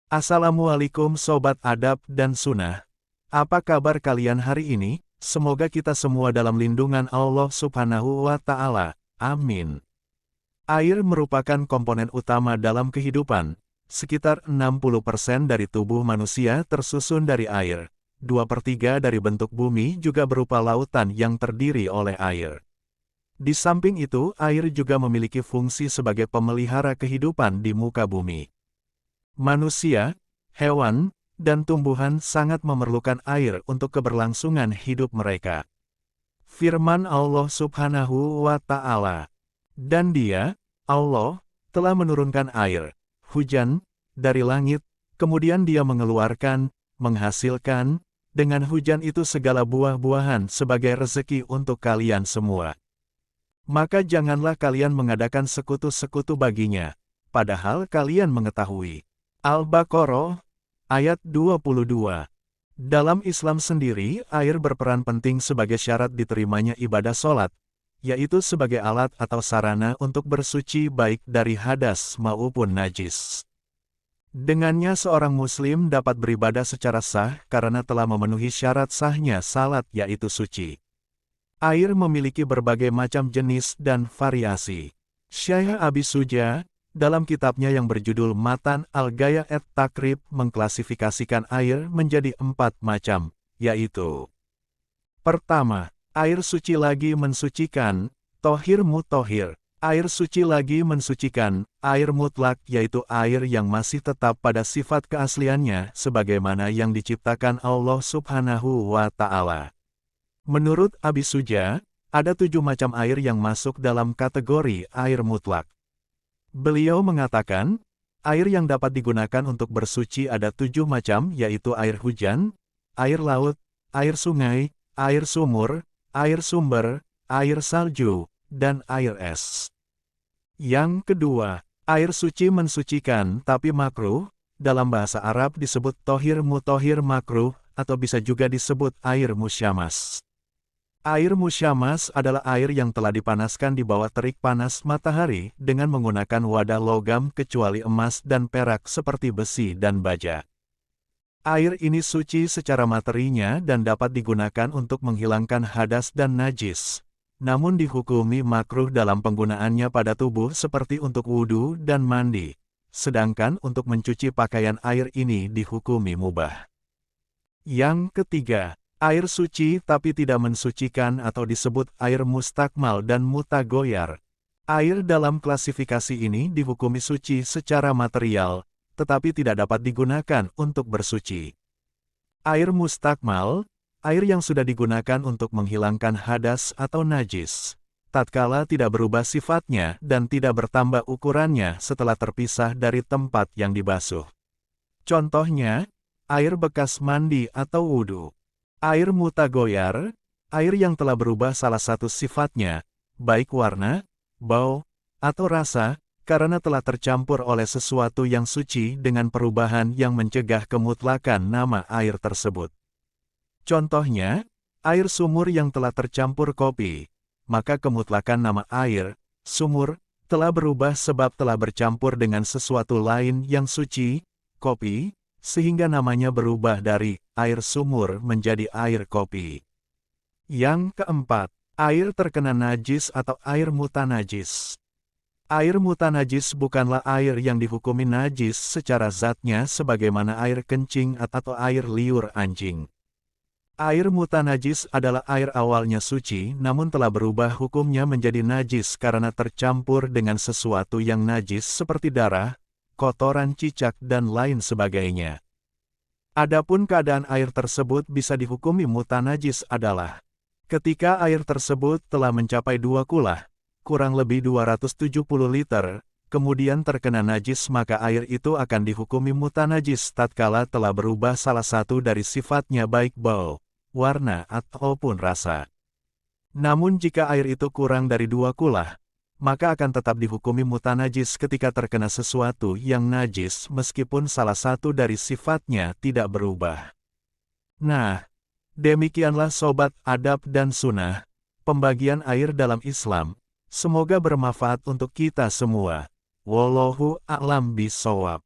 Assalamualaikum Sobat Adab dan Sunnah. Apa kabar kalian hari ini? Semoga kita semua dalam lindungan Allah Subhanahu wa Ta'ala. Amin. Air merupakan komponen utama dalam kehidupan. Sekitar 60% dari tubuh manusia tersusun dari air. 2/3 dari bentuk bumi juga berupa lautan yang terdiri oleh air. Di samping itu, air juga memiliki fungsi sebagai pemelihara kehidupan di muka bumi. Manusia, hewan, dan tumbuhan sangat memerlukan air untuk keberlangsungan hidup mereka. Firman Allah Subhanahu wa Ta'ala, "Dan Dia, Allah, telah menurunkan air, hujan, dari langit, kemudian Dia mengeluarkan, menghasilkan, dengan hujan itu segala buah-buahan sebagai rezeki untuk kalian semua. Maka janganlah kalian mengadakan sekutu-sekutu baginya, padahal kalian mengetahui." Al-Baqarah, ayat 22. Dalam Islam sendiri, air berperan penting sebagai syarat diterimanya ibadah sholat, yaitu sebagai alat atau sarana untuk bersuci baik dari hadas maupun najis. Dengannya seorang muslim dapat beribadah secara sah karena telah memenuhi syarat sahnya salat yaitu suci. Air memiliki berbagai macam jenis dan variasi. Syekh Abi Suja, dalam kitabnya yang berjudul Matan Al-Ghaya at-Takrib mengklasifikasikan air menjadi 4 macam, yaitu: pertama, air suci lagi mensucikan, tohir mutohir. Air suci lagi mensucikan, air mutlak yaitu air yang masih tetap pada sifat keasliannya sebagaimana yang diciptakan Allah Subhanahu wa Ta'ala. Menurut Abi Suja, ada 7 macam air yang masuk dalam kategori air mutlak. Beliau mengatakan, air yang dapat digunakan untuk bersuci ada 7 macam yaitu air hujan, air laut, air sungai, air sumur, air sumber, air salju, dan air es. Yang kedua, air suci mensucikan tapi makruh, dalam bahasa Arab disebut tohir mutohir makruh, atau bisa juga disebut air musyamas. Air musyamas adalah air yang telah dipanaskan di bawah terik panas matahari dengan menggunakan wadah logam kecuali emas dan perak seperti besi dan baja. Air ini suci secara materinya dan dapat digunakan untuk menghilangkan hadas dan najis, namun dihukumi makruh dalam penggunaannya pada tubuh seperti untuk wudhu dan mandi, sedangkan untuk mencuci pakaian air ini dihukumi mubah. Yang ketiga, air suci tapi tidak mensucikan atau disebut air mustakmal dan mutagoyar. Air dalam klasifikasi ini dihukumi suci secara material, tetapi tidak dapat digunakan untuk bersuci. Air mustakmal, air yang sudah digunakan untuk menghilangkan hadas atau najis, tatkala tidak berubah sifatnya dan tidak bertambah ukurannya setelah terpisah dari tempat yang dibasuh. Contohnya, air bekas mandi atau wudhu. Air mutagoyar, air yang telah berubah salah satu sifatnya, baik warna, bau, atau rasa, karena telah tercampur oleh sesuatu yang suci dengan perubahan yang mencegah kemutlakan nama air tersebut. Contohnya, air sumur yang telah tercampur kopi, maka kemutlakan nama air, sumur, telah berubah sebab telah bercampur dengan sesuatu lain yang suci, kopi, sehingga namanya berubah dari air sumur menjadi air kopi. Yang keempat, air terkena najis atau air mutanajis. Air mutanajis bukanlah air yang dihukumi najis secara zatnya sebagaimana air kencing atau air liur anjing. Air mutanajis adalah air awalnya suci namun telah berubah hukumnya menjadi najis karena tercampur dengan sesuatu yang najis seperti darah, kotoran cicak dan lain sebagainya. Adapun keadaan air tersebut bisa dihukumi mutanajis adalah ketika air tersebut telah mencapai 2 kulah, kurang lebih 270 liter, kemudian terkena najis maka air itu akan dihukumi mutanajis tatkala telah berubah salah satu dari sifatnya baik bau, warna ataupun rasa. Namun jika air itu kurang dari 2 kulah, maka akan tetap dihukumi mutanajis ketika terkena sesuatu yang najis meskipun salah satu dari sifatnya tidak berubah. Nah, demikianlah Sobat Adab dan Sunnah, pembagian air dalam Islam. Semoga bermanfaat untuk kita semua. Wallahu a'lam bishawab.